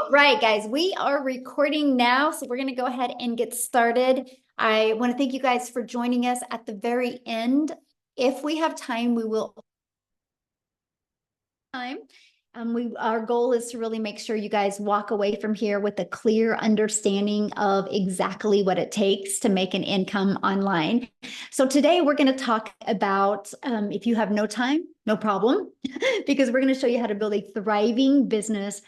All right, guys, we are recording now, so we're going to go ahead and get started. I want to thank you guys for joining us at the very end. If we have time, we will time. Our goal is to really make sure you guys walk away from here with a clear understanding of exactly what it takes to make an income online. So today we're going to talk about, if you have no time, no problem, because we're going to show you how to build a thriving business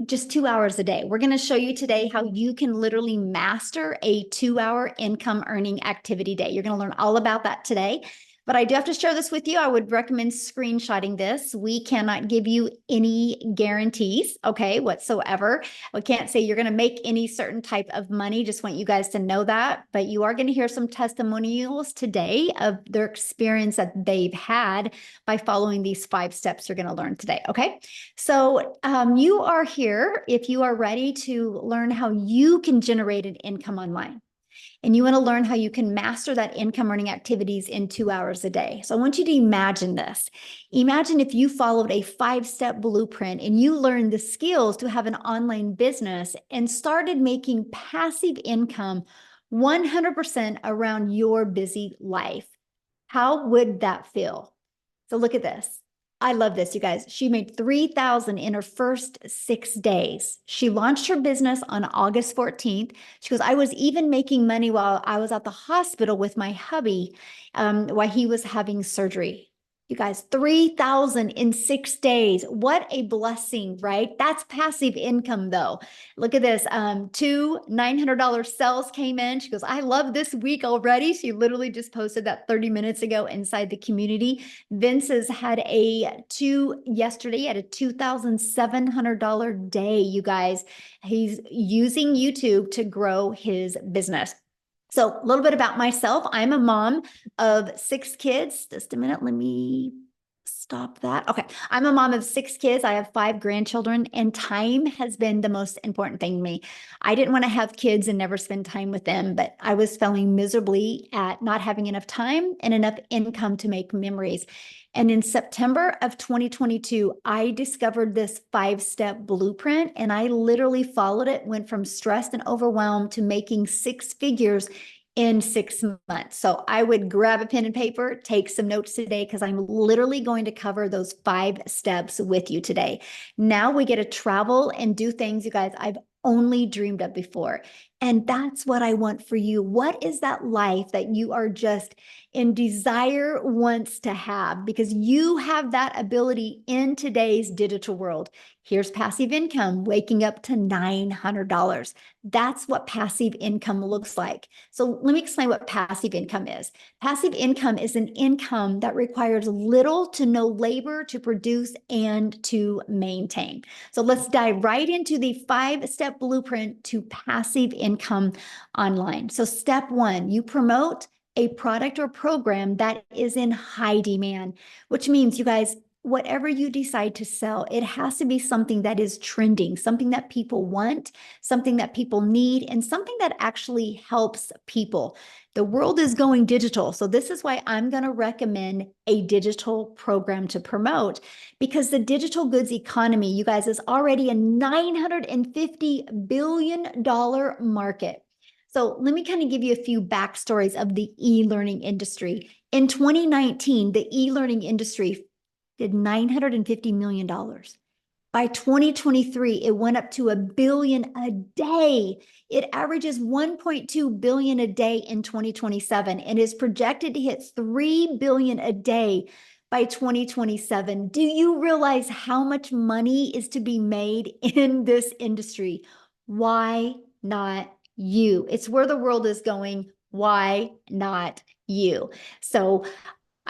just 2 hours a day. We're going to show you today how you can literally master a 2 hour income earning activity day. You're going to learn all about that today. But I do have to share this with you. I would recommend screenshotting this. We cannot give you any guarantees, okay, whatsoever. We can't say you're going to make any certain type of money. Just want you guys to know that. But you are going to hear some testimonials today of their experience that they've had by following these 5 steps you're going to learn today, okay? So you are here if you are ready to learn how you can generate an income online. And you want to learn how you can master that income earning activities in 2 hours a day. So I want you to imagine this. Imagine if you followed a 5-step blueprint and you learned the skills to have an online business and started making passive income 100% around your busy life. How would that feel? So look at this. I love this, you guys. She made $3,000 in her first 6 days. She launched her business on August 14th. She goes, I was even making money while I was at the hospital with my hubby while he was having surgery. You guys, 3,000 in 6 days. What a blessing, right? That's passive income though. Look at this. 2 $900 sales came in. She goes, I love this week already. She literally just posted that 30 minutes ago inside the community. Vince's had yesterday at a $2,700 day, you guys. He's using YouTube to grow his business. So a little bit about myself. I'm a mom of 6 kids. Just a minute, let me stop that. Okay. I'm a mom of 6 kids. I have 5 grandchildren, and time has been the most important thing to me. I didn't want to have kids and never spend time with them, but I was failing miserably at not having enough time and enough income to make memories. And in September of 2022, I discovered this 5-step blueprint, and I literally followed it, went from stressed and overwhelmed to making 6 figures in 6 months. So I would grab a pen and paper, take some notes today, because I'm literally going to cover those 5 steps with you today. Now we get to travel and do things, you guys, I've only dreamed of before. And that's what I want for you. What is that life that you are just in desire wants to have? Because you have that ability in today's digital world. Here's passive income, waking up to $900. That's what passive income looks like. So let me explain what passive income is. Passive income is an income that requires little to no labor to produce and to maintain. So let's dive right into the 5-step blueprint to passive income online. So step 1, you promote a product or program that is in high demand, which means, you guys, whatever you decide to sell, it has to be something that is trending, something that people want, something that people need, and something that actually helps people. The world is going digital. So this is why I'm going to recommend a digital program to promote, because the digital goods economy, you guys, is already a $950 billion market. So let me kind of give you a few backstories of the e-learning industry. In 2019, the e-learning industry did $950 million. By 2023, it went up to $1 billion a day. It averages $1.2 billion a day in 2027 and is projected to hit $3 billion a day by 2027. Do you realize how much money is to be made in this industry? Why not you? It's where the world is going. Why not you? So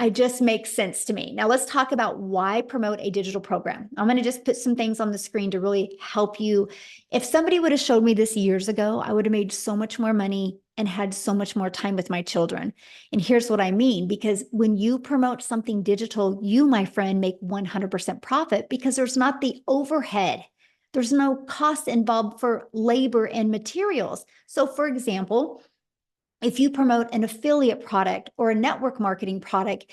it just makes sense to me. Now let's talk about why promote a digital program. I'm going to just put some things on the screen to really help you. If somebody would have showed me this years ago, I would have made so much more money and had so much more time with my children. And here's what I mean, because when you promote something digital, you, my friend, make 100% profit because there's not the overhead. There's no cost involved for labor and materials. So for example, if you promote an affiliate product or a network marketing product,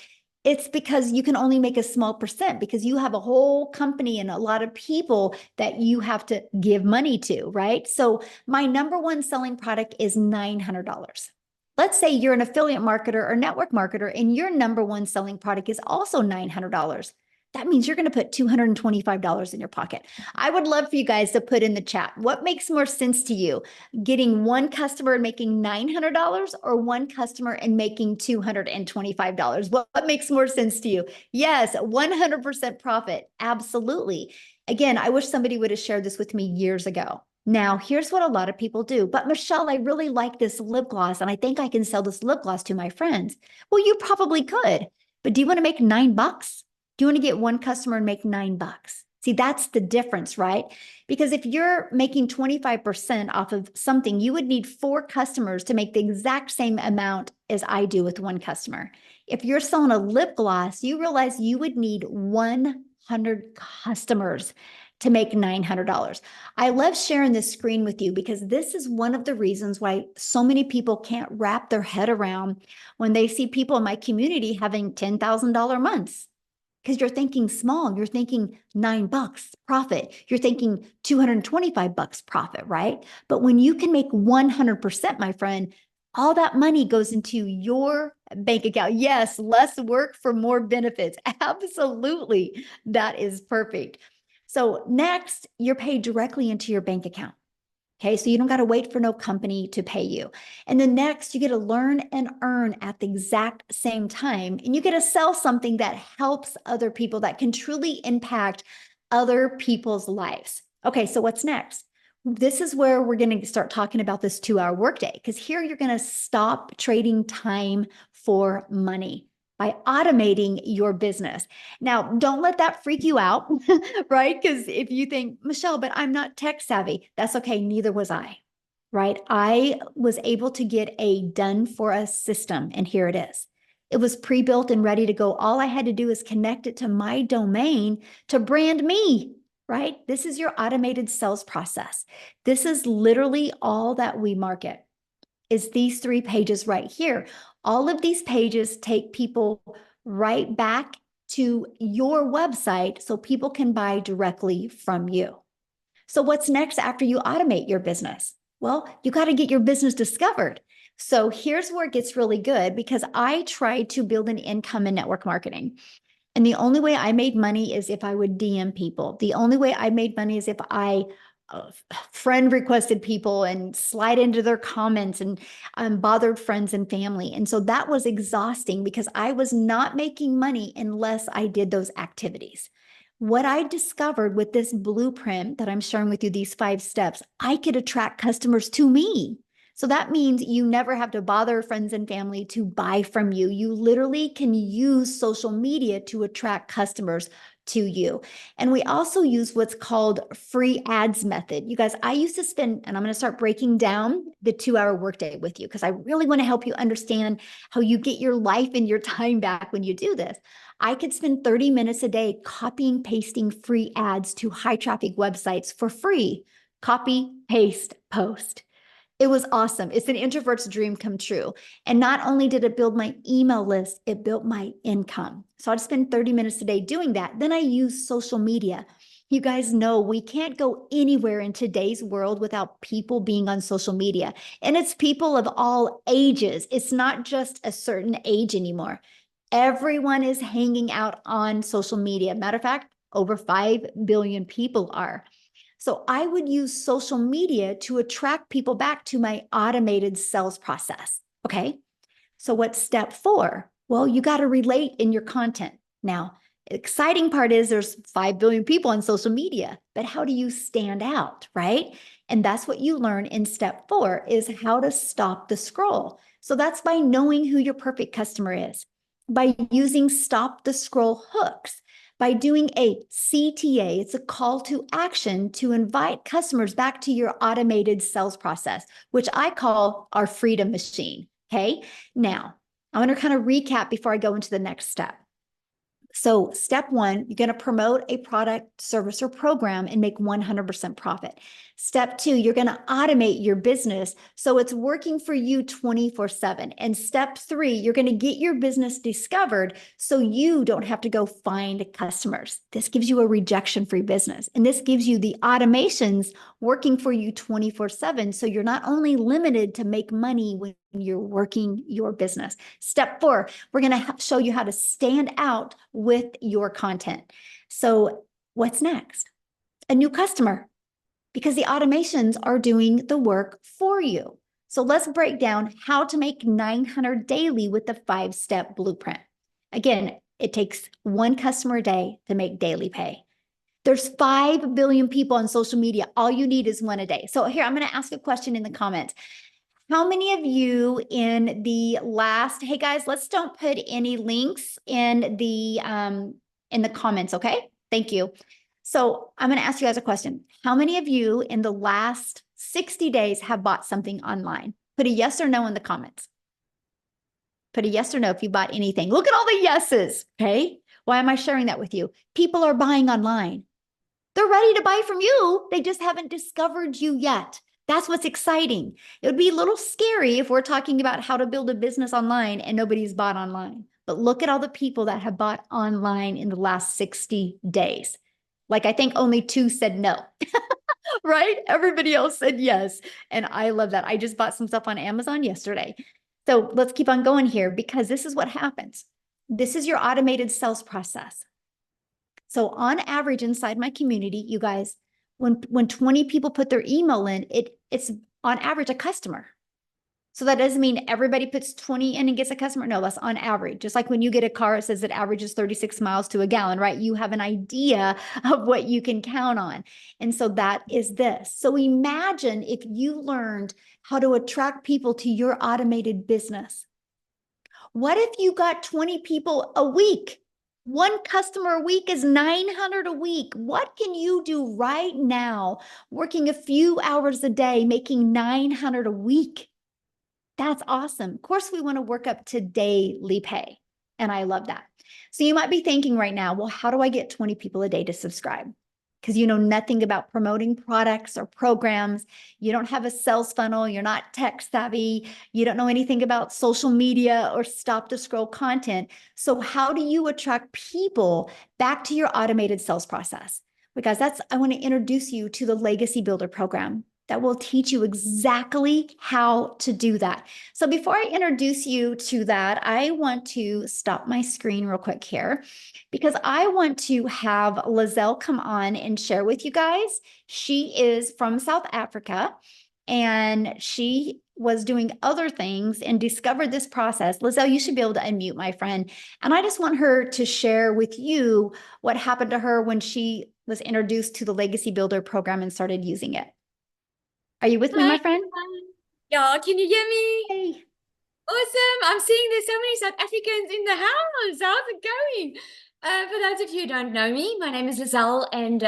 It's because you can only make a small percent because you have a whole company and a lot of people that you have to give money to, right? So my number one selling product is $900. Let's say you're an affiliate marketer or network marketer and your number one selling product is also $900. That means you're going to put $225 in your pocket. I would love for you guys to put in the chat, what makes more sense to you? Getting one customer and making $900 or one customer and making $225? What makes more sense to you? Yes, 100% profit. Absolutely. Again, I wish somebody would have shared this with me years ago. Now, here's what a lot of people do. But Michelle, I really like this lip gloss and I think I can sell this lip gloss to my friends. Well, you probably could, but do you want to make $9? Do you want to get one customer and make $9? See, that's the difference, right? Because if you're making 25% off of something, you would need 4 customers to make the exact same amount as I do with one customer. If you're selling a lip gloss, you realize you would need 100 customers to make $900. I love sharing this screen with you because this is one of the reasons why so many people can't wrap their head around when they see people in my community having $10,000 months. Because you're thinking small, you're thinking $9 profit, you're thinking $225 profit, right? But when you can make 100%, my friend, all that money goes into your bank account. Yes, less work for more benefits. Absolutely. That is perfect. So next, you're paid directly into your bank account. Okay, so you don't got to wait for no company to pay you. And then next, you get to learn and earn at the exact same time. And you get to sell something that helps other people, that can truly impact other people's lives. Okay, so what's next? This is where we're going to start talking about this 2-hour workday, because here you're going to stop trading time for money by automating your business. Now, don't let that freak you out, right? Because if you think, Michelle, but I'm not tech savvy, that's okay. Neither was I, right? I was able to get a done for us system, and here it is. It was pre-built and ready to go. All I had to do is connect it to my domain to brand me, right? This is your automated sales process. This is literally all that we market, is these 3 pages right here. All of these pages take people right back to your website so people can buy directly from you. So what's next after you automate your business? Well, you got to get your business discovered. So here's where it gets really good, because I tried to build an income in network marketing. And the only way I made money is if I would DM people. The only way I made money is if I friend requested people and slide into their comments and bothered friends and family. And so that was exhausting because I was not making money unless I did those activities. What I discovered with this blueprint that I'm sharing with you, these 5 steps, I could attract customers to me. So that means you never have to bother friends and family to buy from you. You literally can use social media to attract customers to you. And we also use what's called free ads method. You guys, I used to spend, and I'm going to start breaking down the 2-hour workday with you because I really want to help you understand how you get your life and your time back when you do this. I could spend 30 minutes a day copying, pasting free ads to high traffic websites for free. Copy, paste, post. It was awesome. It's an introvert's dream come true. And not only did it build my email list, it built my income. So I'd spend 30 minutes a day doing that. Then I use social media. You guys know we can't go anywhere in today's world without people being on social media. And it's people of all ages. It's not just a certain age anymore. Everyone is hanging out on social media. Matter of fact, over 5 billion people are. So I would use social media to attract people back to my automated sales process. Okay. So what's step 4? Well, you got to relate in your content. Now, exciting part is there's 5 billion people on social media, but how do you stand out, right? And that's what you learn in step 4 is how to stop the scroll. So that's by knowing who your perfect customer is, by using stop the scroll hooks, by doing a CTA, it's a call to action to invite customers back to your automated sales process, which I call our freedom machine. Okay. Now, I want to kind of recap before I go into the next step. So step one, you're going to promote a product, service, or program and make 100% profit. Step two, you're going to automate your business so it's working for you 24/7. And step three, you're going to get your business discovered so you don't have to go find customers. This gives you a rejection-free business. And this gives you the automations working for you 24/7. So you're not only limited to make money when you're working your business. Step four, we're going to show you how to stand out with your content. So what's next? A new customer, because the automations are doing the work for you. So let's break down how to make 900 daily with the 5-step blueprint. Again, it takes one customer a day to make daily pay. There's 5 billion people on social media. All you need is one a day. So here, I'm going to ask a question in the comments. How many of you in the last, hey guys, let's don't put any links in the comments, okay? Thank you. So I'm going to ask you guys a question. How many of you in the last 60 days have bought something online? Put a yes or no in the comments. Put a yes or no if you bought anything. Look at all the yeses, okay? Why am I sharing that with you? People are buying online. They're ready to buy from you. They just haven't discovered you yet. That's what's exciting. It would be a little scary if we're talking about how to build a business online and nobody's bought online. But look at all the people that have bought online in the last 60 days. Like, I think only 2 said no, right? Everybody else said yes. And I love that. I just bought some stuff on Amazon yesterday. So let's keep on going here because this is what happens. This is your automated sales process. So on average inside my community, you guys, when 20 people put their email in, it's on average a customer. So that doesn't mean everybody puts 20 in and gets a customer. No, that's on average. Just like when you get a car, it says it averages 36 miles to a gallon, right? You have an idea of what you can count on. And so that is this. So imagine if you learned how to attract people to your automated business. What if you got 20 people a week? One customer a week is 900 a week. What can you do right now, working a few hours a day, making 900 a week? That's awesome. Of course, we want to work up to daily pay. And I love that. So you might be thinking right now, well, how do I get 20 people a day to subscribe? Because you know nothing about promoting products or programs. You don't have a sales funnel. You're not tech savvy. You don't know anything about social media or stop to scroll content. So how do you attract people back to your automated sales process? Because I want to introduce you to the Legacy Builder program that will teach you exactly how to do that. So before I introduce you to that, I want to stop my screen real quick here because I want to have Lizelle come on and share with you guys. She is from South Africa and she was doing other things and discovered this process. Lizelle, you should be able to unmute, my friend. And I just want her to share with you what happened to her when she was introduced to the Legacy Builder program and started using it. Are you with me, my friend? Yeah, can you hear me? Hey. Awesome. I'm seeing there's so many South Africans in the house. How's it going? For those of you who don't know me, my name is Lizelle, and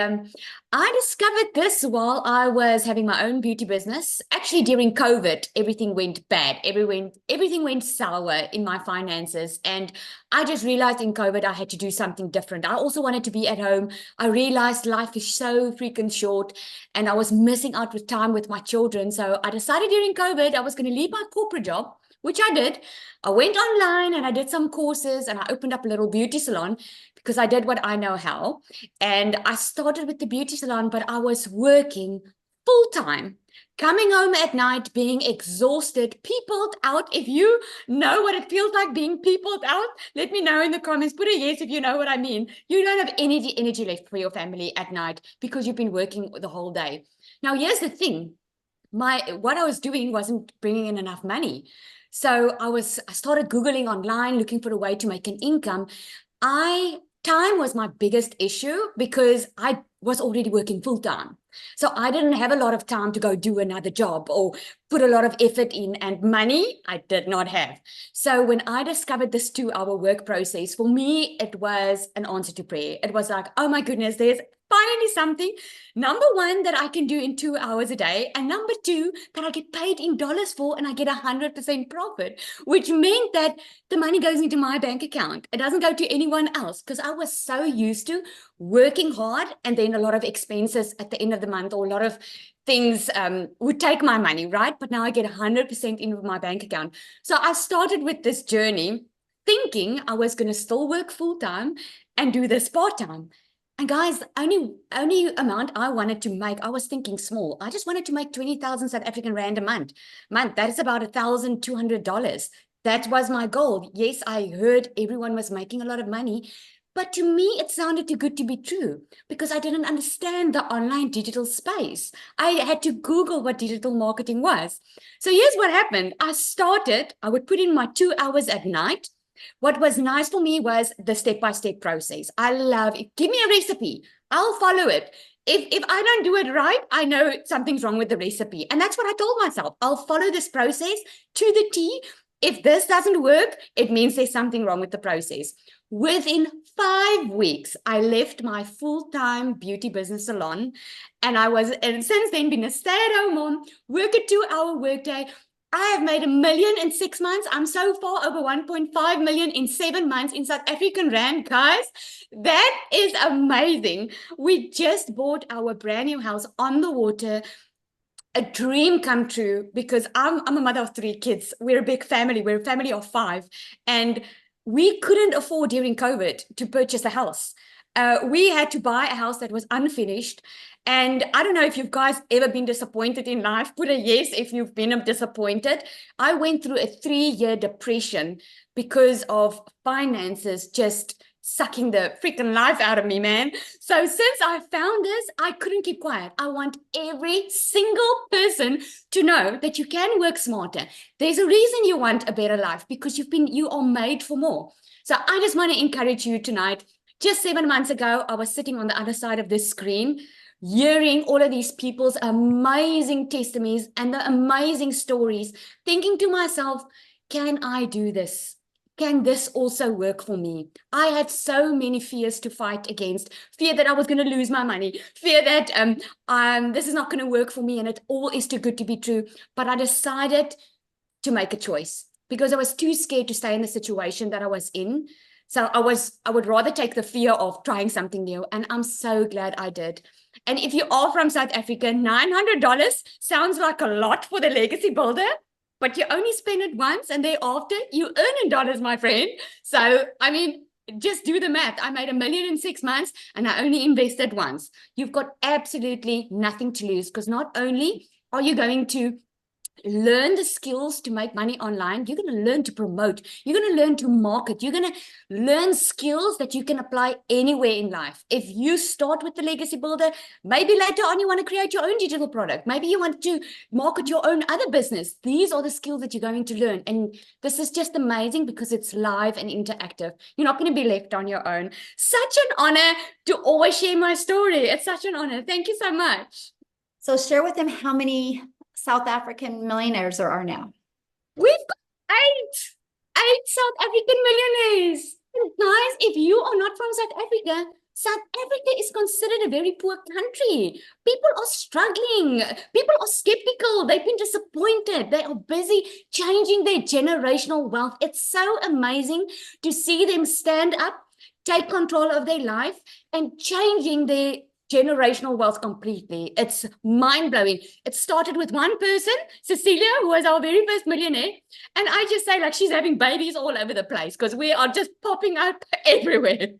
I discovered this while I was having my own beauty business. Actually, during COVID, everything went bad. Everything went sour in my finances, and I just realized in COVID I had to do something different. I also wanted to be at home. I realized life is so freaking short, and I was missing out with time with my children. So I decided during COVID I was going to leave my corporate job, which I did. I went online and I did some courses and I opened up a little beauty salon because I did what I know how. And I started with the beauty salon, but I was working full time, coming home at night, being exhausted, peopled out. If you know what it feels like being peopled out, let me know in the comments. Put a yes if you know what I mean. You don't have any energy left for your family at night because you've been working the whole day. Now, here's the thing. What I was doing wasn't bringing in enough money. So I started Googling online, looking for a way to make an income. Time was my biggest issue because I was already working full time. So I didn't have a lot of time to go do another job or put a lot of effort in, and money I did not have. So when I discovered this 2-hour work process, for me, it was an answer to prayer. It was like, oh my goodness, there's finally something, number one, that I can do in 2 hours a day, and number two, that I get paid in dollars for, and I get 100% profit, which meant that the money goes into my bank account. It doesn't go to anyone else, because I was so used to working hard and then a lot of expenses at the end of the month, or a lot of things would take my money, right? But now I get 100% into my bank account. So I started with this journey thinking I was going to still work full-time and do this part-time. And guys, only amount I wanted to make, I was thinking small. I just wanted to make 20,000 South African Rand a month. That is about $1,200. That was my goal. Yes, I heard everyone was making a lot of money, but to me, it sounded too good to be true because I didn't understand the online digital space. I had to Google what digital marketing was. So here's what happened. I would put in my 2 hours at night. What was nice for me was the step-by-step process. I love it. Give me a recipe. I'll follow it. If I don't do it right, I know something's wrong with the recipe. And that's what I told myself. I'll follow this process to the T. If this doesn't work, it means there's something wrong with the process. Within 5 weeks, I left my full-time beauty business salon, and since then been a stay-at-home mom, work a 2-hour workday. I have made $1 million in 6 months. I'm so far over 1.5 million in 7 months in South African Rand, guys. That is amazing. We just bought our brand new house on the water. A dream come true, because I'm a mother of 3 kids. We're a big family. We're a family of 5. And we couldn't afford during COVID to purchase a house. We had to buy a house that was unfinished. And I don't know if you guys ever been disappointed in life. Put a yes if you've been disappointed. I went through a 3-year depression because of finances just sucking the freaking life out of me, man. So since I found this, I couldn't keep quiet. I want every single person to know that you can work smarter. There's a reason you want a better life, because you are made for more. So I just want to encourage you tonight. Just 7 months ago, I was sitting on the other side of this screen, hearing all of these people's amazing testimonies and the amazing stories, thinking to myself, can I do this? Can this also work for me? I had so many fears to fight against. Fear that I was going to lose my money. Fear that this is not going to work for me and it all is too good to be true. But I decided to make a choice because I was too scared to stay in the situation that I was in. So I would rather take the fear of trying something new. And I'm so glad I did. And if you are from South Africa, $900 sounds like a lot for the legacy builder. But you only spend it once and thereafter you earn in dollars, my friend. So, I mean, just do the math. I made $1 million in 6 months and I only invested once. You've got absolutely nothing to lose, because not only are you going to learn the skills to make money online, you're going to learn to promote, you're going to learn to market, you're going to learn skills that you can apply anywhere in life. If you start with the legacy builder, maybe later on you want to create your own digital product, maybe you want to market your own other business. These are the skills that you're going to learn, and this is just amazing because it's live and interactive. You're not going to be left on your own. Such an honor to always share my story. It's such an honor. Thank you so much. So share with them how many South African millionaires there are now. We've got eight South African millionaires. And guys, if you are not from South Africa is considered a very poor country. People are struggling. People are skeptical. They've been disappointed. They are busy changing their generational wealth. It's so amazing to see them stand up, take control of their life, and changing their generational wealth completely. It's mind-blowing. It started with one person, Cecilia, who was our very first millionaire. And I just say, like, she's having babies all over the place because we are just popping up everywhere.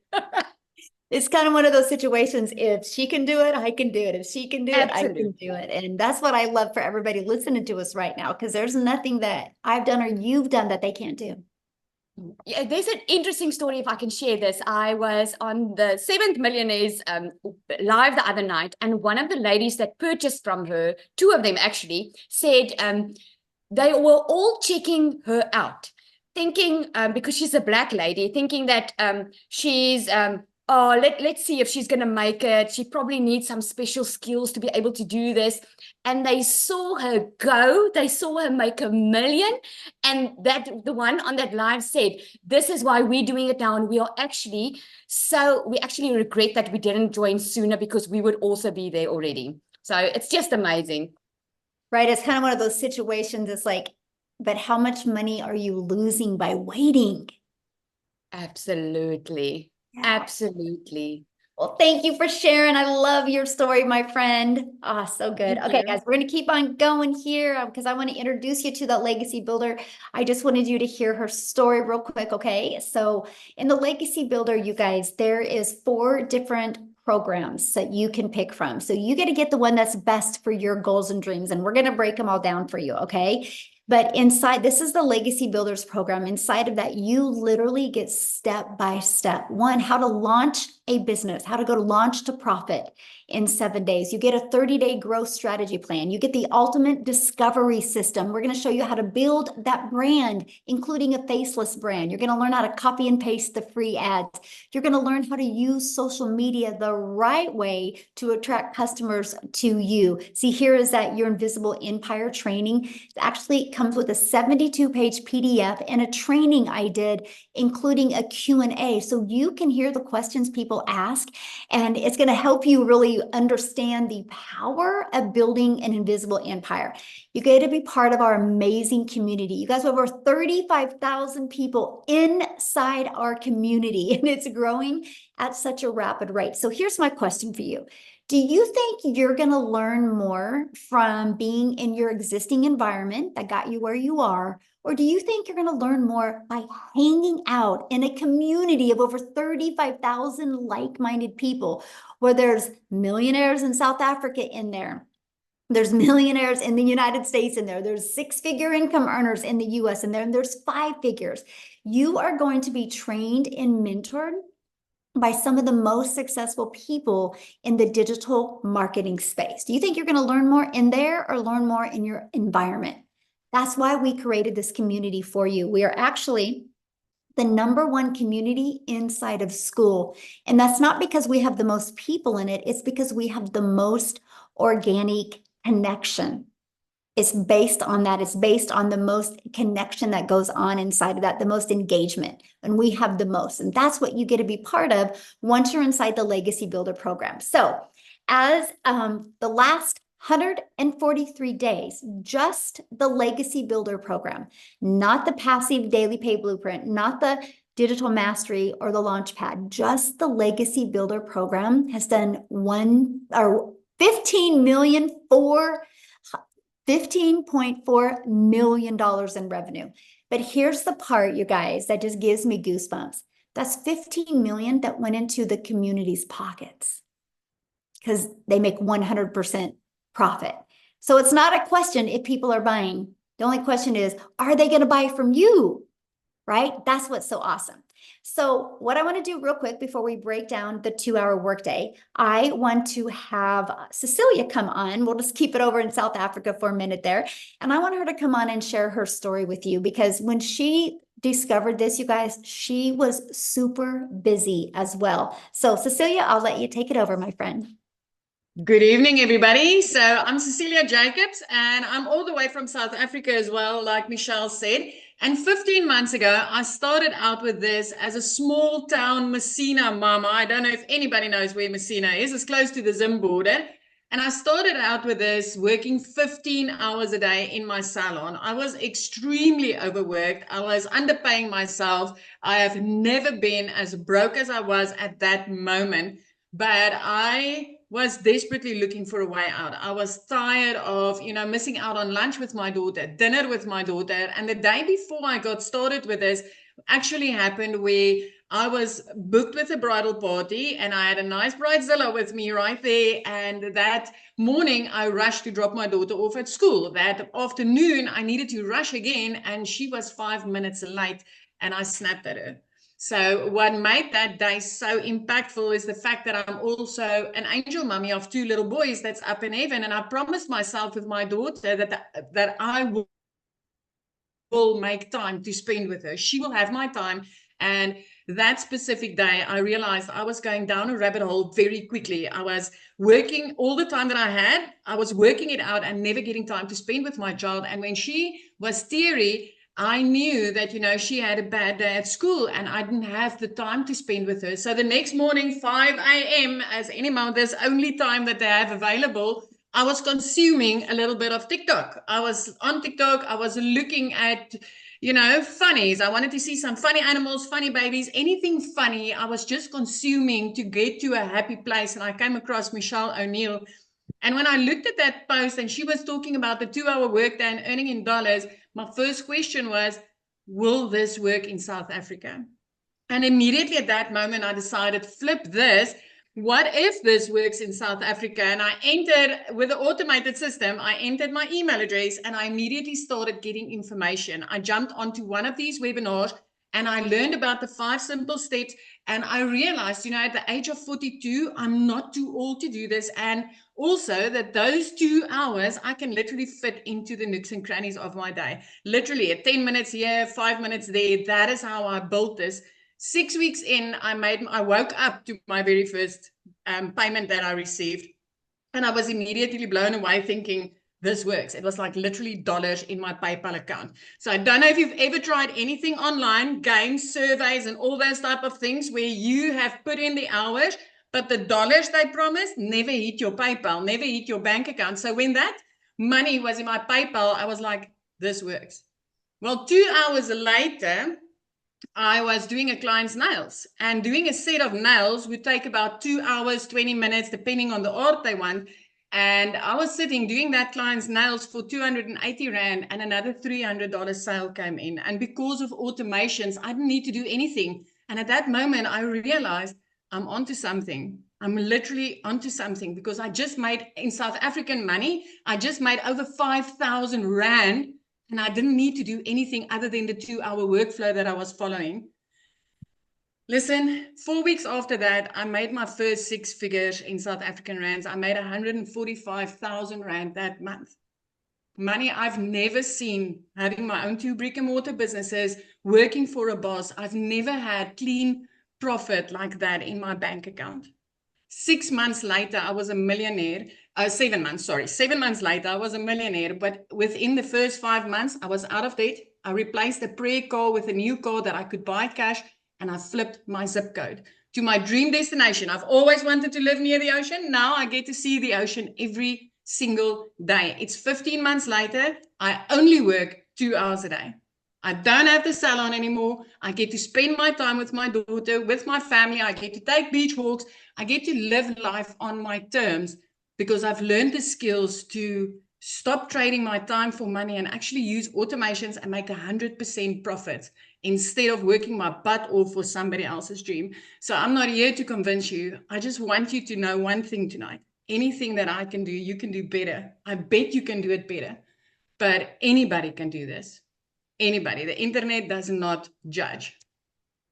It's kind of one of those situations. If she can do it, I can do it. If she can do Absolutely. it, I can do it. And that's what I love for everybody listening to us right now, because there's nothing that I've done or you've done that they can't do. Yeah, there's an interesting story if I can share this. I was on the 7th Millionaires live the other night, and one of the ladies that purchased from her, 2 of them actually, said they were all checking her out, thinking, because she's a black lady, thinking that she's oh, let's see if she's going to make it. She probably needs some special skills to be able to do this. And they saw her go. They saw her make 1 million. And that the one on that live said, this is why we're doing it now. And we actually regret that we didn't join sooner, because we would also be there already. So it's just amazing. Right? It's kind of one of those situations. It's like, but how much money are you losing by waiting? Absolutely. Yeah. Absolutely. Well, thank you for sharing. I love your story, my friend. Ah, so good. Thank Okay, you. guys, we're going to keep on going here because I want to introduce you to the legacy builder. I just wanted you to hear her story real quick, okay? So in the legacy builder, you guys, there is 4 different programs that you can pick from. So you got to get the one that's best for your goals and dreams, and we're going to break them all down for you, okay? But inside, this is the Legacy Builders program. Inside of that, you literally get step by step. 1, how to launch a business, how to go to launch to profit in 7 days. You get a 30-day growth strategy plan. You get the ultimate discovery system. We're going to show you how to build that brand, including a faceless brand. You're going to learn how to copy and paste the free ads. You're going to learn how to use social media the right way to attract customers to you. See, here is that Your Invisible Empire training. It actually comes with a 72-page PDF and a training I did, including a Q&A. So you can hear the questions people ask, and it's going to help you really understand the power of building an invisible empire. You get to be part of our amazing community. You guys have over 35,000 people inside our community, and it's growing at such a rapid rate. So here's my question for you. Do you think you're going to learn more from being in your existing environment that got you where you are? Or do you think you're going to learn more by hanging out in a community of over 35,000 like-minded people, where there's millionaires in South Africa in there? There's millionaires in the United States in there. There's 6-figure income earners in the US in there, and there's 5 figures. You are going to be trained and mentored by some of the most successful people in the digital marketing space. Do you think you're going to learn more in there or learn more in your environment? That's why we created this community for you. We are actually the #1 community inside of school. And that's not because we have the most people in it. It's because we have the most organic connection. It's based on that. It's based on the most connection that goes on inside of that, the most engagement. And we have the most. And that's what you get to be part of once you're inside the Legacy Builder program. So as the last 143 days, just the Legacy Builder program, not the passive daily pay blueprint, not the digital mastery or the launch pad, just the Legacy Builder program has done 15 million for $15.4 million in revenue. But here's the part, you guys, that just gives me goosebumps. That's 15 million that went into the community's pockets because they make 100% profit. So it's not a question if people are buying. The only question is, are they going to buy from you? Right? That's what's so awesome. So what I want to do real quick before we break down the 2-hour workday, I want to have Cecilia come on. We'll just keep it over in South Africa for a minute there. And I want her to come on and share her story with you, because when she discovered this, you guys, she was super busy as well. So Cecilia, I'll let you take it over, my friend. Good evening, everybody. So I'm Cecilia Jacobs, and I'm all the way from South Africa as well, like Michelle said. And 15 months ago, I started out with this as a small town Messina mama. I don't know if anybody knows where Messina is. It's close to the Zim border. And I started out with this working 15 hours a day in my salon. I was extremely overworked. I was underpaying myself. I have never been as broke as I was at that moment, but I was desperately looking for a way out. I was tired of, missing out on lunch with my daughter, dinner with my daughter. And the day before I got started with this actually happened where I was booked with a bridal party and I had a nice bridezilla with me right there. And that morning I rushed to drop my daughter off at school. That afternoon I needed to rush again, and she was 5 minutes late, and I snapped at her. So what made that day so impactful is the fact that I'm also an angel mummy of 2 little boys that's up in heaven. And I promised myself with my daughter that I will make time to spend with her. She will have my time. And that specific day, I realized I was going down a rabbit hole very quickly. I was working all the time that I had. I was working it out and never getting time to spend with my child. And when she was teary, I knew that, she had a bad day at school and I didn't have the time to spend with her. So the next morning, 5 a.m., as any mother's only time that they have available, I was consuming a little bit of TikTok. I was on TikTok. I was looking at, funnies. I wanted to see some funny animals, funny babies, anything funny. I was just consuming to get to a happy place. And I came across Michelle O'Neill. And when I looked at that post and she was talking about the 2-hour workday and earning in dollars, my first question was, will this work in South Africa? And immediately at that moment, I decided, flip this. What if this works in South Africa? And I entered, with the automated system, I entered my email address and I immediately started getting information. I jumped onto one of these webinars and I learned about the 5 simple steps. And I realized, at the age of 42, I'm not too old to do this. And also that those 2 hours, I can literally fit into the nooks and crannies of my day. Literally at 10 minutes here, 5 minutes there. That is how I built this. 6 weeks in, I woke up to my very first payment that I received. And I was immediately blown away thinking, this works. It was like literally dollars in my PayPal account. So I don't know if you've ever tried anything online, games, surveys, and all those type of things where you have put in the hours, but the dollars they promised never hit your PayPal, never hit your bank account. So when that money was in my PayPal, I was like, this works. Well, 2 hours later, I was doing a client's nails, and doing a set of nails would take about 2 hours, 20 minutes, depending on the art they want. And I was sitting doing that client's nails for 280 Rand, and another $300 sale came in. And because of automations, I didn't need to do anything. And at that moment, I realized I'm onto something. I'm literally onto something, because I just made, in South African money, I just made over 5,000 Rand. And I didn't need to do anything other than the 2-hour workflow that I was following. Listen, 4 weeks after that, I made my first 6 figures in South African rands. I made 145,000 Rand that month. Money I've never seen, having my own 2 brick and mortar businesses, working for a boss. I've never had clean profit like that in my bank account. 6 months later, I was a millionaire. 7 months, sorry. 7 months later, I was a millionaire. But within the first 5 months, I was out of debt. I replaced a prayer car with a new car that I could buy cash. And I flipped my zip code to my dream destination. I've always wanted to live near the ocean. Now I get to see the ocean every single day. It's 15 months later. I only work 2 hours a day. I don't have the salon anymore. I get to spend my time with my daughter, with my family. I get to take beach walks. I get to live life on my terms, because I've learned the skills to stop trading my time for money and actually use automations and make 100% profit instead of working my butt off for somebody else's dream. So I'm not here to convince you. I just want you to know one thing tonight. Anything that I can do, you can do better. I bet you can do it better. But anybody can do this. Anybody. The internet does not judge.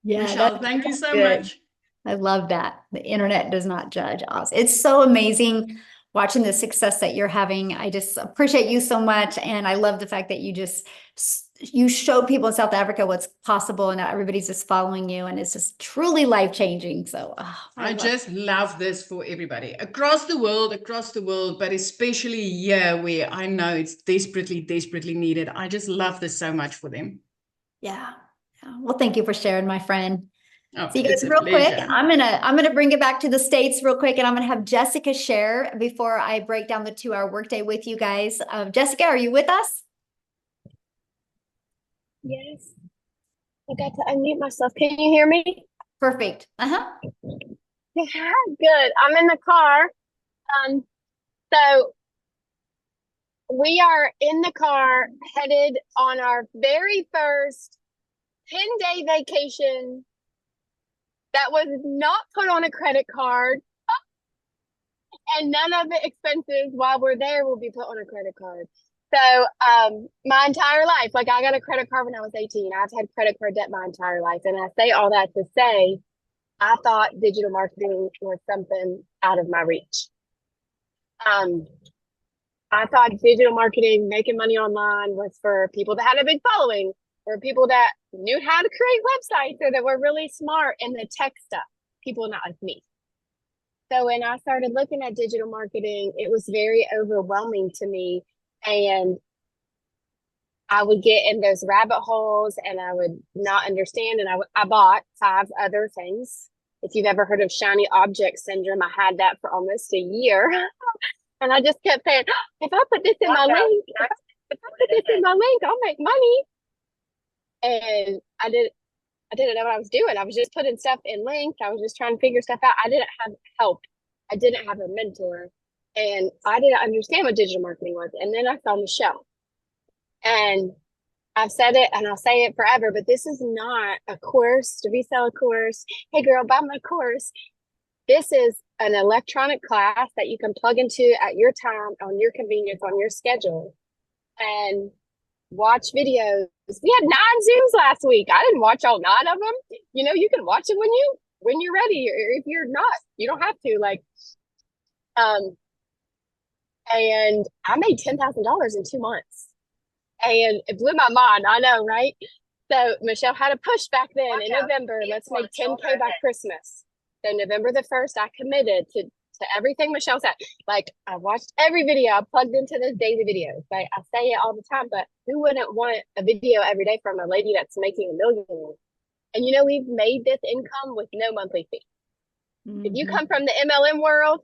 Yeah, Michelle, thank you so good. much. I love that. The internet does not judge us. It's so amazing watching the success that you're having. I just appreciate you so much. And I love the fact that you showed people in South Africa what's possible, and now everybody's just following you, and it's just truly life-changing. So I just love this for everybody across the world, but especially here where I know it's desperately, desperately needed. I just love this so much for them. Yeah. Well, thank you for sharing, my friend. Oh, So you guys, real quick, I'm gonna bring it back to the States real quick, and I'm gonna have Jessica share before I break down the 2-hour workday with you guys. Jessica, are you with us? Yes. I got to unmute myself. Can you hear me? Perfect. Yeah, good. I'm in the car. So we are in the car headed on our very first 10-day vacation that was not put on a credit card, and none of the expenses while we're there will be put on a credit card. So my entire life, like I got a credit card when I was 18. I've had credit card debt my entire life. And I say all that to say, I thought digital marketing was something out of my reach. I thought digital marketing, making money online, was for people that had a big following. or people that knew how to create websites or that were really smart in the tech stuff, people not like me. So when I started looking at digital marketing, it was very overwhelming to me. And I would get in those rabbit holes and I would not understand. And I bought 5 other things. If you've ever heard of shiny object syndrome, I had that for almost a year. And I just kept saying, if I put this in my link, if I put this in my link, I'll make money. And I didn't know what I was doing. I was just putting stuff in links. I was just trying to figure stuff out. I didn't have help. I didn't have a mentor. And I didn't understand what digital marketing was. And then I saw Michelle. And I've said it and I'll say it forever, but this is not a course to resell a course. Hey girl, buy my course. This is an electronic class that you can plug into at your time, on your convenience, on your schedule, and watch videos. We had 9 Zooms last week. I didn't watch all 9 of them. You know, you can watch it when you're ready, or if you're not, you don't have to. And I made $10,000 in 2 months. And it blew my mind. I know, right? So Michelle had a push back then in November. Let's make 10K by Christmas. So November the 1st, I committed to everything Michelle said. Like, I watched every video. I plugged into those daily videos. Like, I say it all the time, but who wouldn't want a video every day from a lady that's making $1 million? And you know, we've made this income with no monthly fee. If you come from the MLM world,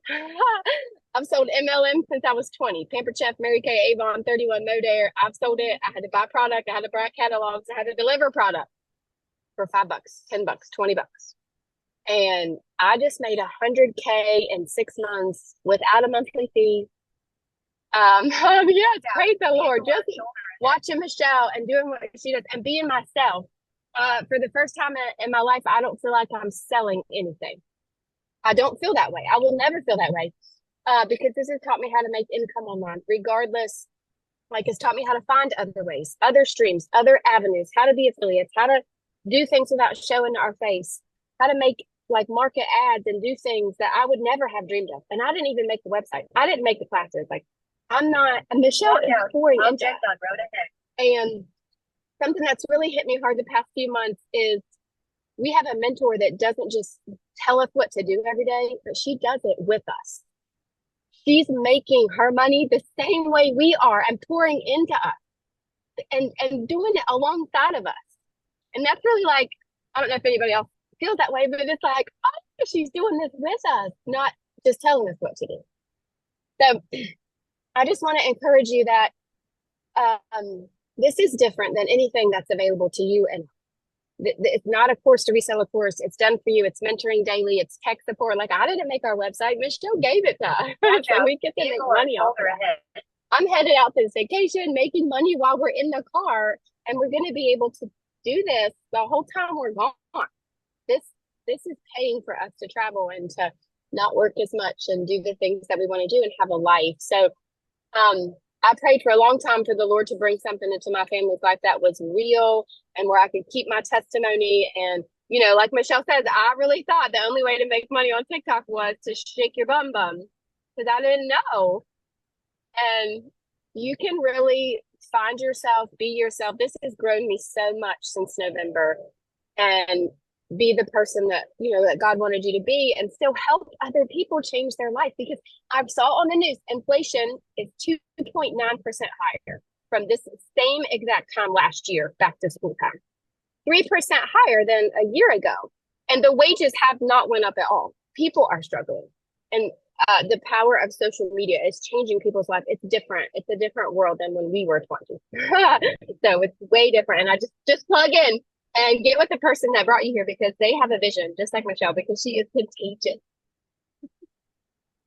I've sold MLM since I was 20. Pampered Chef, Mary Kay, Avon, 31 Modare. I've sold it. I had to buy product. I had to buy catalogs. I had to deliver product for $5, $10, $20. And I just made $100K in 6 months without a monthly fee. Yes, praise the Lord. Just watching Michelle and doing what she does and being myself. For the first time in my life, I don't feel like I'm selling anything. I don't feel that way. I will never feel that way. Because this has taught me how to make income online, regardless. Like, it's taught me how to find other ways, other streams, other avenues, how to be affiliates, how to do things without showing our face, how to make like market ads and do things that I would never have dreamed of. And I didn't even make the website. I didn't make the classes. Like, I'm not, and Michelle is pouring into it. And something that's really hit me hard the past few months is we have a mentor that doesn't just tell us what to do every day, but she does it with us. She's making her money the same way we are and pouring into us and doing it alongside of us. And that's really like, I don't know if anybody else feels that way, but it's like, oh, she's doing this with us, not just telling us what to do. So I just want to encourage you that this is different than anything that's available to you. And it's not a course to resell a course. It's done for you. It's mentoring daily. It's tech support. Like, I didn't make our website. Michelle gave it to us. So we get to make money off it. I'm headed out this vacation, making money while we're in the car. And we're going to be able to do this the whole time we're gone. This is paying for us to travel and to not work as much and do the things that we want to do and have a life. So I prayed for a long time for the Lord to bring something into my family's life that was real and where I could keep my testimony. And, you know, like Michelle says, I really thought the only way to make money on TikTok was to shake your bum because I didn't know. And you can really find yourself, be yourself. This has grown me so much since November, and be the person that, you know, that God wanted you to be, and still help other people change their life. Because I saw on the news, inflation is 2.9% higher from this same exact time last year, back to school time, 3% higher than a year ago. And the wages have not went up at all. People are struggling. And the power of social media is changing people's life. It's different. It's a different world than when we were 20. So it's way different. And I just plug in and get with the person that brought you here, because they have a vision, just like Michelle, because she is contagious.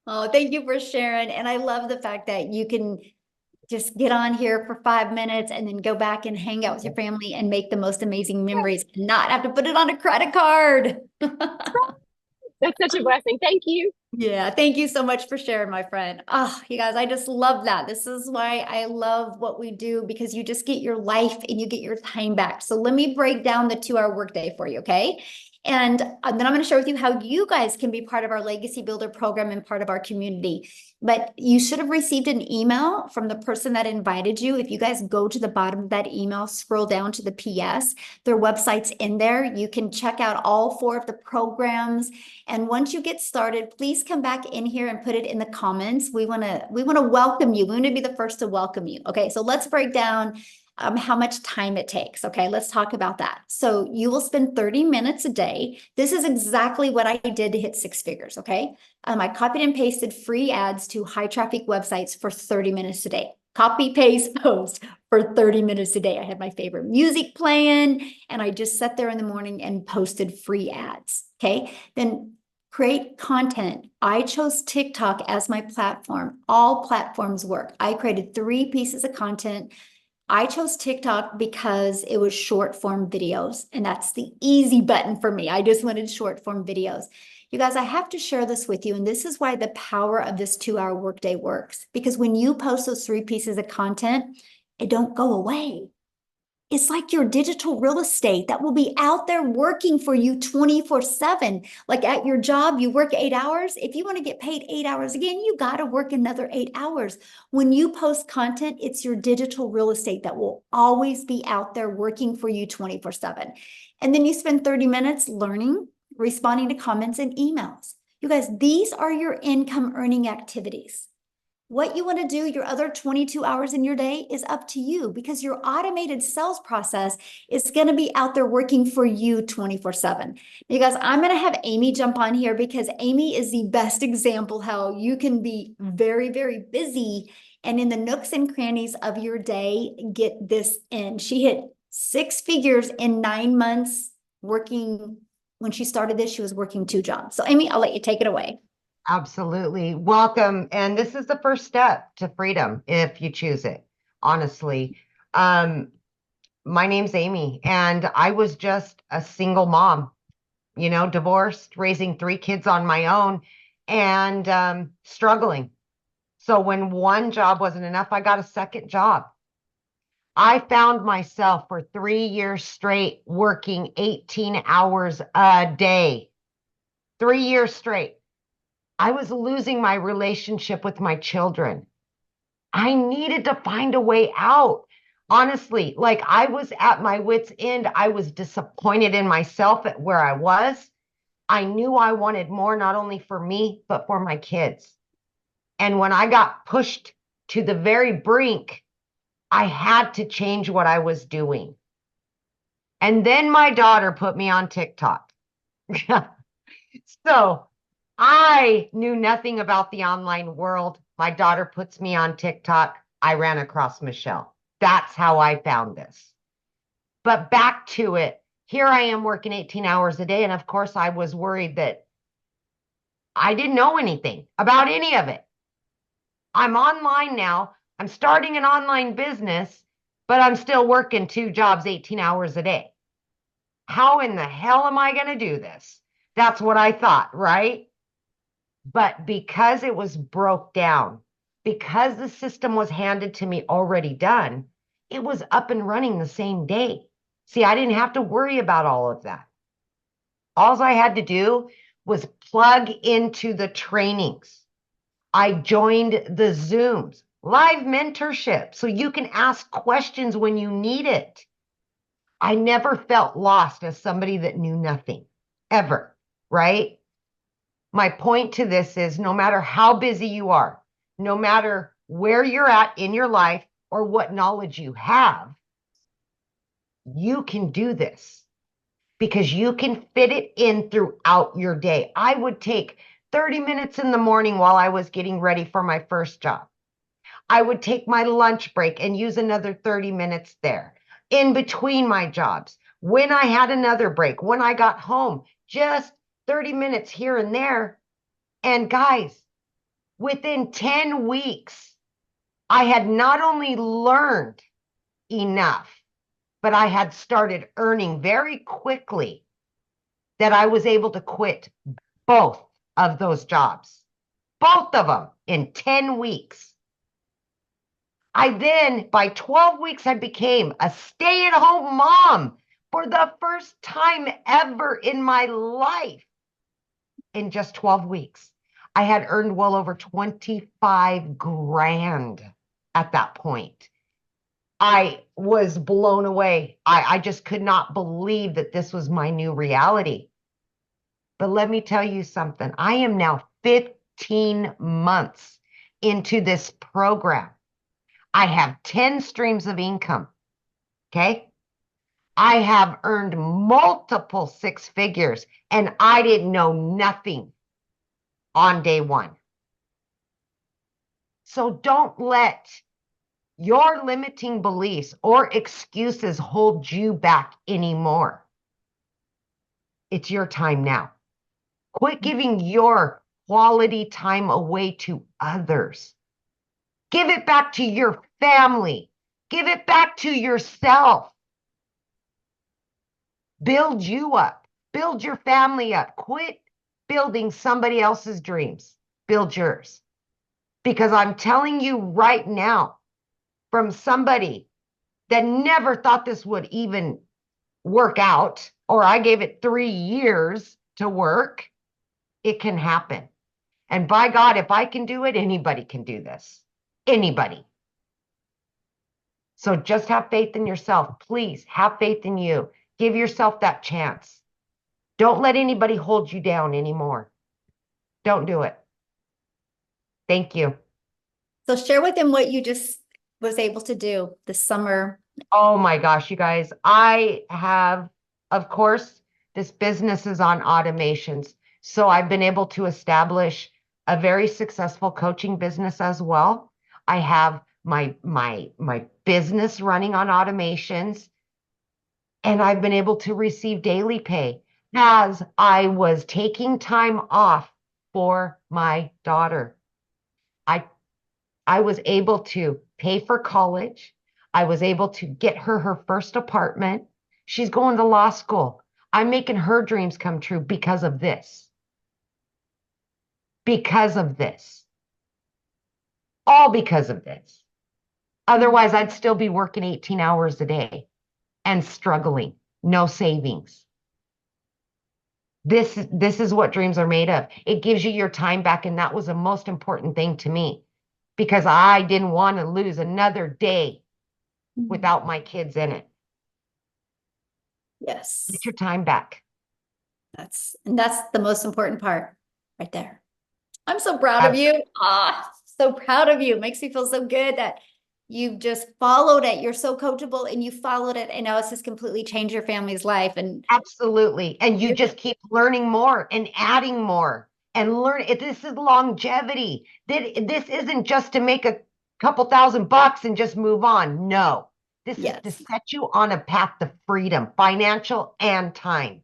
Oh, thank you for sharing. And I love the fact that you can just get on here for 5 minutes and then go back and hang out with your family and make the most amazing memories and not have to put it on a credit card. That's such a blessing. Thank you. Yeah, thank you so much for sharing, my friend. Oh, you guys, I just love that. This is why I love what we do, because you just get your life and you get your time back. So let me break down the 2-hour workday for you, okay? And then I'm going to share with you how you guys can be part of our Legacy Builder program and part of our community. But you should have received an email from the person that invited you. If you guys go to the bottom of that email, scroll down to the PS, their website's in there. You can check out all 4 of the programs. And once you get started, please come back in here and put it in the comments. We want to welcome you. We want to be the first to welcome you. Okay, so let's break down how much time it takes. Okay, let's talk about that. So you will spend 30 minutes a day. This is exactly what I did to hit 6 figures. Okay, I copied and pasted free ads to high traffic websites for 30 minutes a day. Copy, paste, post for 30 minutes a day. I had my favorite music playing, and I just sat there in the morning and posted free ads. Okay, then create content. I chose TikTok as my platform. All platforms work. I created 3 pieces of content. I chose TikTok because it was short form videos, and that's the easy button for me. I just wanted short form videos. You guys, I have to share this with you, and this is why the power of this 2-hour workday works. Because when you post those 3 pieces of content, it don't go away. It's like your digital real estate that will be out there working for you 24/7. Like at your job, you work 8 hours. If you want to get paid 8 hours again, you got to work another 8 hours. When you post content, it's your digital real estate that will always be out there working for you 24/7. And then you spend 30 minutes learning, responding to comments and emails. You guys, these are your income earning activities. What you want to do your other 22 hours in your day is up to you, because your automated sales process is going to be out there working for you 24/7. You guys, I'm going to have Amy jump on here, because Amy is the best example how you can be very, very busy and in the nooks and crannies of your day, get this in. She hit 6 figures in 9 months working. When she started this, she was working 2 jobs. So Amy, I'll let you take it away. Absolutely. Welcome. And this is the first step to freedom if you choose it, honestly. My name's Amy, and I was just a single mom, divorced, raising 3 kids on my own, and struggling. So when one job wasn't enough, I got a second job. I found myself for 3 years straight working 18 hours a day. 3 years straight. I was losing my relationship with my children. I needed to find a way out. Honestly, like I was at my wit's end. I was disappointed in myself at where I was. I knew I wanted more, not only for me, but for my kids. And when I got pushed to the very brink, I had to change what I was doing. And then my daughter put me on TikTok. So I knew nothing about the online world. My daughter puts me on TikTok. I ran across Michelle. That's how I found this. But back to it. Here I am working 18 hours a day. And of course, I was worried that I didn't know anything about any of it. I'm online now. I'm starting an online business, but I'm still working 2 jobs, 18 hours a day. How in the hell am I going to do this? That's what I thought, right? But because it was broke down, because the system was handed to me already done, it was up and running the same day. See, I didn't have to worry about all of that. All I had to do was plug into the trainings. I joined the Zooms, live mentorship, so you can ask questions when you need it. I never felt lost as somebody that knew nothing, ever, right? My point to this is no matter how busy you are, no matter where you're at in your life or what knowledge you have, you can do this because you can fit it in throughout your day. I would take 30 minutes in the morning while I was getting ready for my first job. I would take my lunch break and use another 30 minutes there in between my jobs. When I had another break, when I got home, just 30 minutes here and there. And guys, within 10 weeks, I had not only learned enough, but I had started earning very quickly that I was able to quit both of those jobs, both of them in 10 weeks. I then, by 12 weeks, I became a stay-at-home mom for the first time ever in my life. In just 12 weeks, I had earned well over 25 grand at that point. I was blown away. I just could not believe that this was my new reality. But let me tell you something. I am now 15 months into this program. I have 10 streams of income. Okay. I have earned multiple six figures and I didn't know nothing on day one. So don't let your limiting beliefs or excuses hold you back anymore. It's your time now. Quit giving your quality time away to others. Give it back to your family. Give it back to yourself. Build you up. Build your family up. Quit building somebody else's dreams. Build yours. Because I'm telling you right now, from somebody that never thought this would even work out, or I gave it 3 years to work, it can happen. And by God, if I can do it, anybody can do this. Anybody. So just have faith in yourself. Please have faith in you. Give yourself that chance. Don't let anybody hold you down anymore. Don't do it. Thank you. So share with them what you just was able to do this summer. Oh my gosh, you guys. I have, of course, this business is on automations. So I've been able to establish a very successful coaching business as well. I have my business running on automations, and I've been able to receive daily pay as I was taking time off for my daughter. I was able to pay for college. I was able to get her first apartment. She's going to law school. I'm making her dreams come true because of this. Because of this. All because of this. Otherwise, I'd still be working 18 hours a day and struggling. No savings. This is what dreams are made of. It gives you your time back, and that was the most important thing to me because I didn't want to lose another day without my kids in it. Yes. Get your time back. That's the most important part right there. I'm so proud of you. So proud of you. It makes me feel so good that you've just followed it. You're so coachable and you followed it. And now it's just completely changed your family's life. And absolutely. And you just keep learning more and adding more and learn. This is longevity. This isn't just to make a couple $1,000 and just move on. No, this is to set you on a path to freedom, financial and time.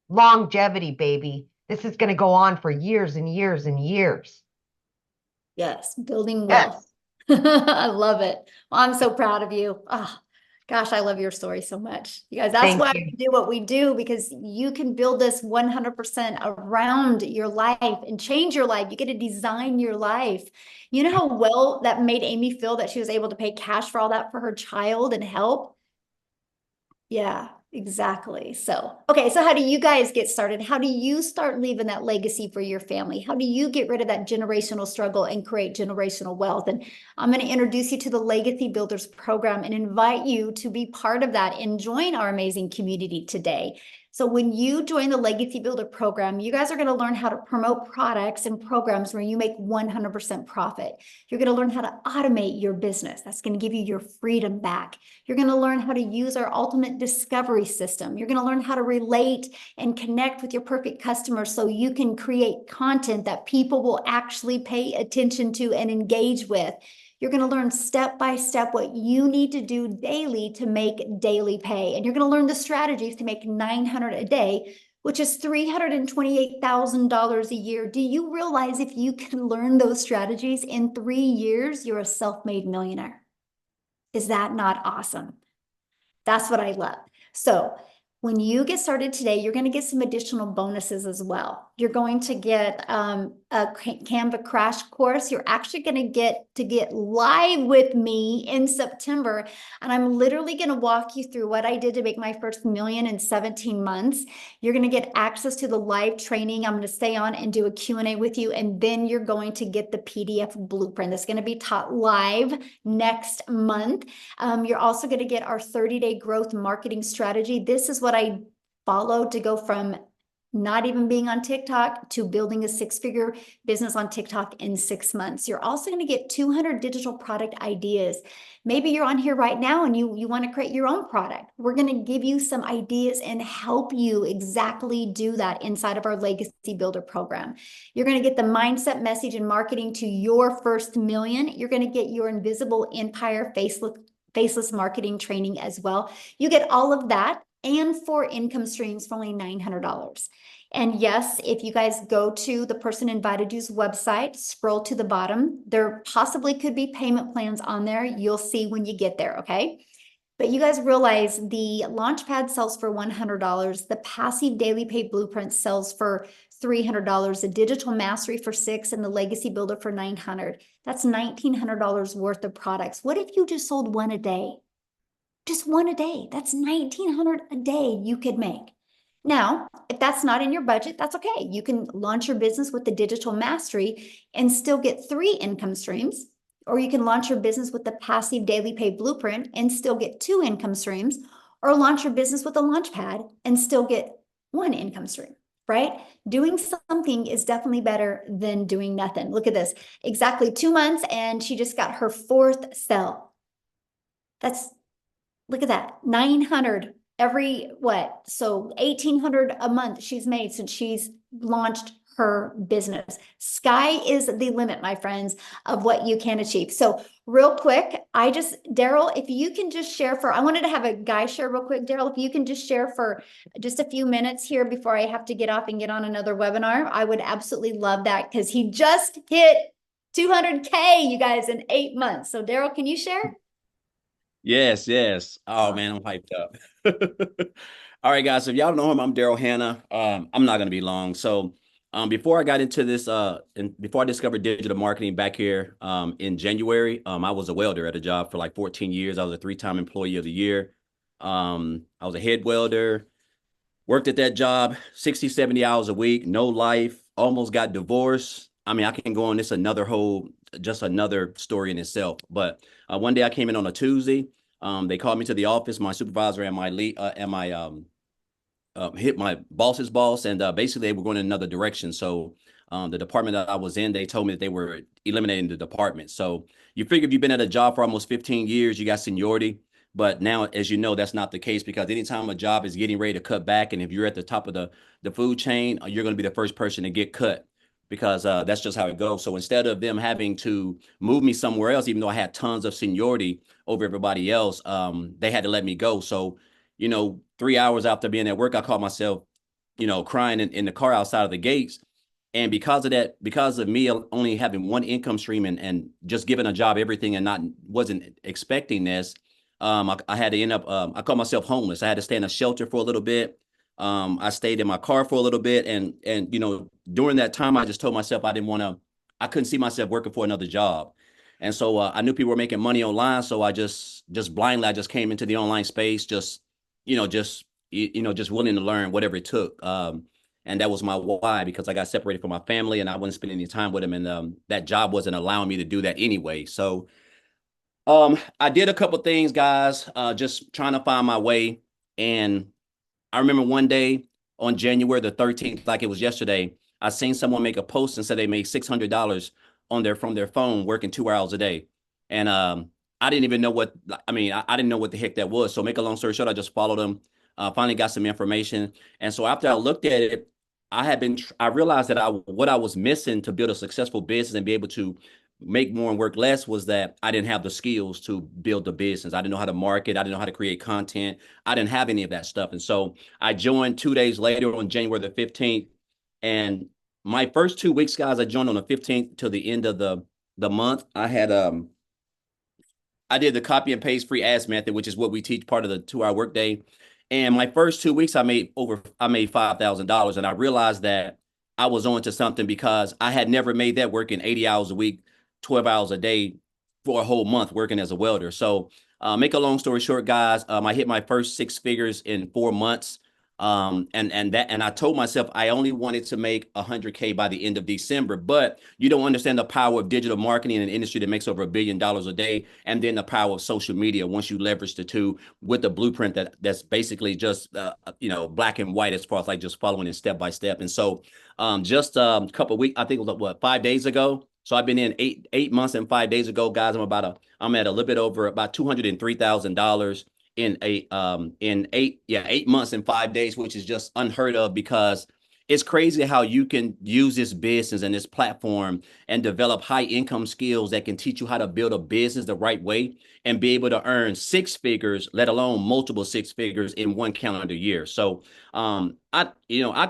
Longevity, baby. This is going to go on for years and years and years. Yes, building wealth. Yes. I love it. Well, I'm so proud of you. Oh, gosh, I love your story so much. You guys, that's why we do what we do, because you can build this 100% around your life and change your life. You get to design your life. You know how well that made Amy feel that she was able to pay cash for all that for her child and help? Yeah. Exactly. So, okay. So how do you guys get started? How do you start leaving that legacy for your family? How do you get rid of that generational struggle and create generational wealth? And I'm going to introduce you to the Legacy Builders program and invite you to be part of that and join our amazing community today. So when you join the Legacy Builder program, you guys are going to learn how to promote products and programs where you make 100% profit. You're going to learn how to automate your business. That's going to give you your freedom back. You're going to learn how to use our ultimate discovery system. You're going to learn how to relate and connect with your perfect customers so you can create content that people will actually pay attention to and engage with. You're going to learn step by step what you need to do daily to make daily pay. And you're going to learn the strategies to make $900 a day, which is $328,000 a year. Do you realize if you can learn those strategies in 3 years, you're a self-made millionaire? Is that not awesome? That's what I love. So When you get started today, you're going to get some additional bonuses as well. You're going to get a Canva crash course. You're actually going to get live with me in September. And I'm literally going to walk you through what I did to make my first million in 17 months. You're going to get access to the live training. I'm going to stay on and do a Q&A with you. And then you're going to get the PDF blueprint that's going to be taught live next month. You're also going to get our 30-day growth marketing strategy. This is what I followed to go from not even being on TikTok to building a six-figure business on TikTok in 6 months. You're also going to get 200 digital product ideas. Maybe you're on here right now and you want to create your own product. We're going to give you some ideas and help you exactly do that inside of our Legacy Builder program. You're going to get the mindset, message, and marketing to your first million. You're going to get your invisible empire faceless marketing training as well. You get all of that and 4 income streams for only $900. And yes, if you guys go to the person invited you's website, scroll to the bottom, there possibly could be payment plans on there. You'll see when you get there, okay? But you guys realize the Launchpad sells for $100. The Passive Daily Pay Blueprint sells for $300, the Digital Mastery for $600, and the Legacy Builder for $900. That's $1,900 worth of products. What if you just sold one a day? Just one a day. That's $1,900 a day you could make. Now, if that's not in your budget, that's okay. You can launch your business with the Digital Mastery and still get 3 income streams. Or you can launch your business with the Passive Daily Pay Blueprint and still get 2 income streams. Or launch your business with a Launchpad and still get 1 income stream, right? Doing something is definitely better than doing nothing. Look at this. Exactly 2 months and she just got her 4th sale. Look at that, 900 every what? So 1,800 a month she's made since she's launched her business. Sky is the limit, my friends, of what you can achieve. So real quick, Daryl, if you can just share I wanted to have a guy share real quick. Daryl, if you can just share for just a few minutes here before I have to get off and get on another webinar, I would absolutely love that because he just hit 200K, you guys, in 8 months. So Daryl, can you share? Yes, yes. Oh man, I'm hyped up. All right, guys. So if y'all don't know him, I'm Daryl Hannah. I'm not gonna be long. So before I got into this, and before I discovered digital marketing back here in January, I was a welder at a job for like 14 years. I was a 3-time employee of the year. I was a head welder, worked at that job 60, 70 hours a week, no life, almost got divorced. I mean, I can go on this just another story in itself. But one day I came in on a Tuesday. They called me to the office, my supervisor and my lead, hit my boss's boss, and basically they were going in another direction. So the department that I was in, they told me that they were eliminating the department. So you figure if you've been at a job for almost 15 years, you got seniority. But now, as you know, that's not the case because anytime a job is getting ready to cut back, and if you're at the top of the food chain, you're going to be the first person to get cut because that's just how it goes. So instead of them having to move me somewhere else, even though I had tons of seniority over everybody else, they had to let me go. So, 3 hours after being at work, I caught myself, crying in the car outside of the gates. And because of that, because of me only having 1 income stream and just giving a job everything and wasn't expecting this, I had to end up, I called myself homeless. I had to stay in a shelter for a little bit. I stayed in my car for a little bit. And during that time, I just told myself I couldn't see myself working for another job. And so I knew people were making money online. So I just blindly, I just came into the online space, just willing to learn whatever it took. And that was my why, because I got separated from my family and I wasn't spending any time with them. And that job wasn't allowing me to do that anyway. So I did a couple things, guys, just trying to find my way. And I remember one day on January the 13th, like it was yesterday, I seen someone make a post and said they made $600 from their phone working 2 hours a day. And I didn't even know I didn't know what the heck that was. So make a long story short, I just followed them, finally got some information. And so after I looked at it, I realized that what I was missing to build a successful business and be able to make more and work less was that I didn't have the skills to build the business. I didn't know how to market. I didn't know how to create content. I didn't have any of that stuff. And so I joined 2 days later on January the 15th. And my first 2 weeks, guys, I joined on the 15th till the end of the month. I did the copy and paste free ads method, which is what we teach, part of the 2-hour workday. And my first 2 weeks, I made $5,000. And I realized that I was on to something because I had never made that working 80 hours a week, 12 hours a day for a whole month working as a welder. So make a long story short, guys, I hit my first six figures in 4 months. And I told myself I only wanted to make 100K by the end of December, but you don't understand the power of digital marketing in an industry that makes over $1 billion a day, and then the power of social media once you leverage the two with the blueprint that's basically just black and white as far as like just following it step by step. And so just a couple of weeks, I think it was 5 days ago. So I've been in eight months and 5 days ago, guys. I'm at a little bit over about $203,000 in 8 months and 5 days, which is just unheard of, because it's crazy how you can use this business and this platform and develop high income skills that can teach you how to build a business the right way and be able to earn six figures, let alone multiple six figures in one calendar year. So I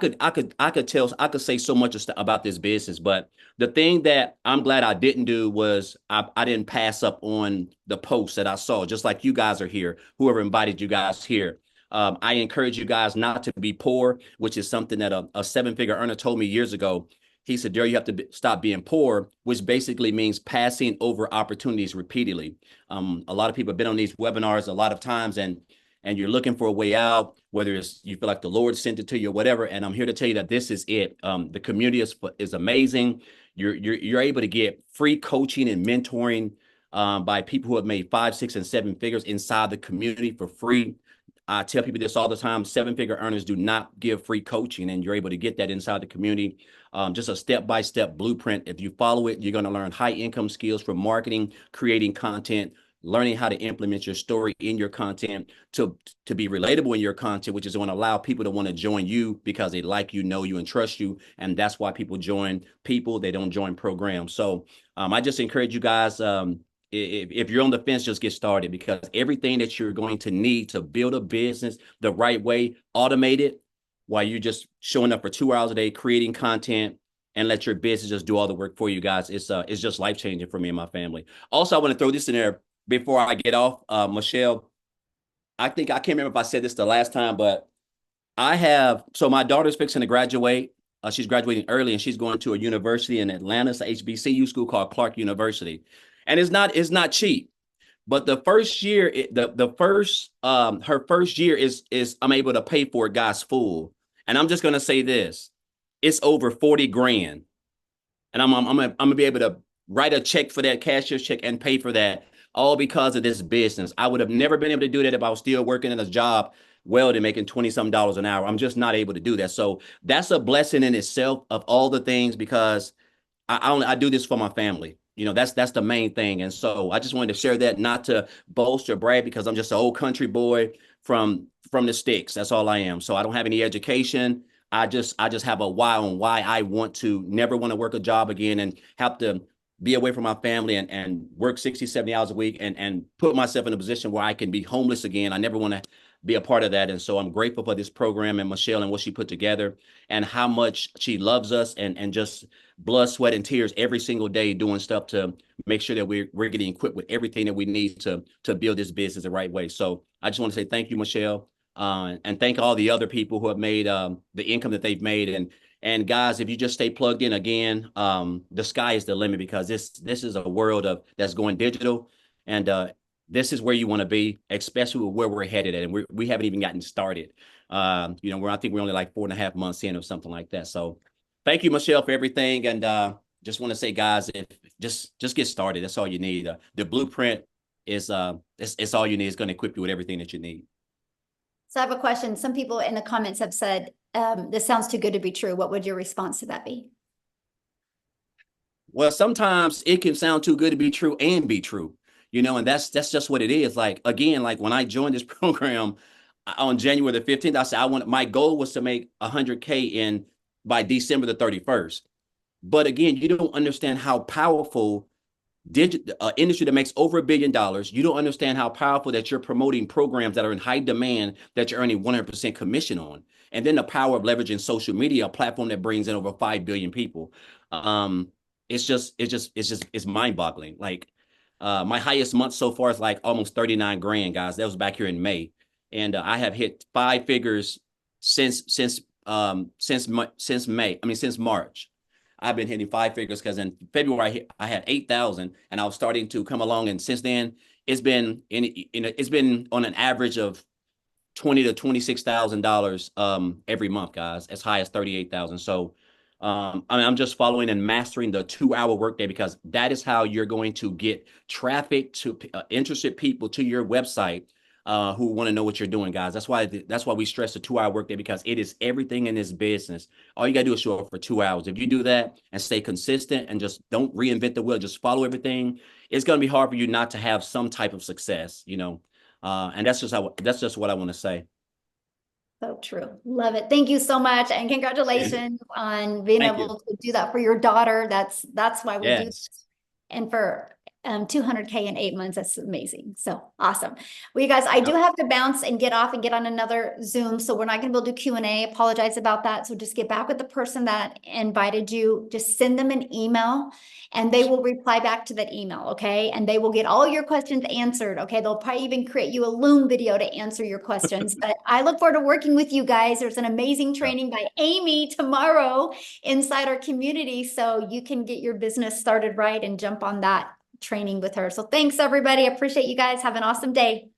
could say so much about this business, but the thing that I'm glad I didn't do was I didn't pass up on the posts that I saw, just like you guys are here, whoever invited you guys here. I encourage you guys not to be poor, which is something that a seven-figure earner told me years ago. He said, Daryl, you have to stop being poor, which basically means passing over opportunities repeatedly. A lot of people have been on these webinars a lot of times, and you're looking for a way out, whether it's you feel like the Lord sent it to you or whatever. And I'm here to tell you that this is it. The community is amazing. You're able to get free coaching and mentoring by people who have made 5, 6, and 7 figures inside the community for free. I tell people this all the time: seven-figure earners do not give free coaching, and you're able to get that inside the community. Just a step-by-step blueprint. If you follow it, you're going to learn high income skills for marketing, creating content, learning how to implement your story in your content to be relatable in your content, which is going to allow people to want to join you because they like you, know you, and trust you. And that's why people join people. They don't join programs. So I just encourage you guys, if you're on the fence, just get started, because everything that you're going to need to build a business the right way, automate it while you're just showing up for 2 hours a day, creating content, and let your business just do all the work for you guys. It's just life-changing for me and my family. Also, I want to throw this in there before I get off. Michelle, I can't remember if I said this the last time, but so my daughter's fixing to graduate. She's graduating early, and she's going to a university in Atlanta. It's a HBCU school called Clark University. And it's not cheap, but the first year, her first year is I'm able to pay for it, guys, full. And I'm just gonna say this: it's over 40 grand, and I'm gonna be able to write a check for that, cashier's check, and pay for that, all because of this business. I would have never been able to do that if I was still working in a job, welding, making 20-some dollars an hour. I'm just not able to do that. So that's a blessing in itself of all the things, because I do this for my family. That's the main thing. And so I just wanted to share that, not to boast or brag, because I'm just an old country boy from the sticks. That's all I am. So I don't have any education. I just have a why on why I never want to work a job again and have to be away from my family and work 60, 70 hours a week and put myself in a position where I can be homeless again. I never want to be a part of that. And so I'm grateful for this program and Michelle and what she put together and how much she loves us and just blood, sweat, and tears every single day doing stuff to make sure that we're getting equipped with everything that we need to build this business the right way. So I just want to say thank you, Michelle, and thank all the other people who have made the income that they've made. And guys, if you just stay plugged in, again, the sky is the limit, because this is a world that's going digital, and this is where you want to be, especially with where we're headed at. And we haven't even gotten started. I think we're only like 4.5 months in or something like that. So thank you, Michelle, for everything. And just want to say, guys, if just get started. That's all you need. The blueprint is it's all you need. It's going to equip you with everything that you need. So I have a question. Some people in the comments have said, this sounds too good to be true. What would your response to that be? Well, sometimes it can sound too good to be true and be true. And that's just what it is. Like, again, like when I joined this program on January the 15th, I said my goal was to make 100K by December the 31st. But again, you don't understand how powerful industry that makes over $1 billion. You don't understand how powerful that you're promoting programs that are in high demand that you're earning 100% commission on. And then the power of leveraging social media, a platform that brings in over 5 billion people. It's mind boggling. Like, my highest month so far is like almost 39 grand, guys. That was back here in May. and I have hit 5 figures since May. I mean, since March. I've been hitting 5 figures because in February I had 8,000, and I was starting to come along. And since then, it's been it's been on an average of $20,000 to $26,000 every month, guys, as high as 38,000. So I mean, I'm just following and mastering the 2-hour workday, because that is how you're going to get traffic to interested people to your website who want to know what you're doing, guys. That's why we stress the 2-hour workday, because it is everything in this business. All you got to do is show up for 2 hours. If you do that and stay consistent and just don't reinvent the wheel, just follow everything, it's going to be hard for you not to have some type of success, you know. And that's just what I want to say. So true. Love it. Thank you so much. And congratulations on being Thank able to do that for your daughter. That's why we do Yes. this. And for 200K in 8 months, that's amazing. So awesome. Well, you guys, I do have to bounce and get off and get on another Zoom. So we're not going to be able to do Q&A. Apologize about that. So just get back with the person that invited you. Just send them an email and they will reply back to that email. Okay. And they will get all your questions answered. Okay. They'll probably even create you a Loom video to answer your questions. But I look forward to working with you guys. There's an amazing training by Amy tomorrow inside our community. So you can get your business started right and jump on that training with her. So thanks, everybody. I appreciate you guys. Have an awesome day.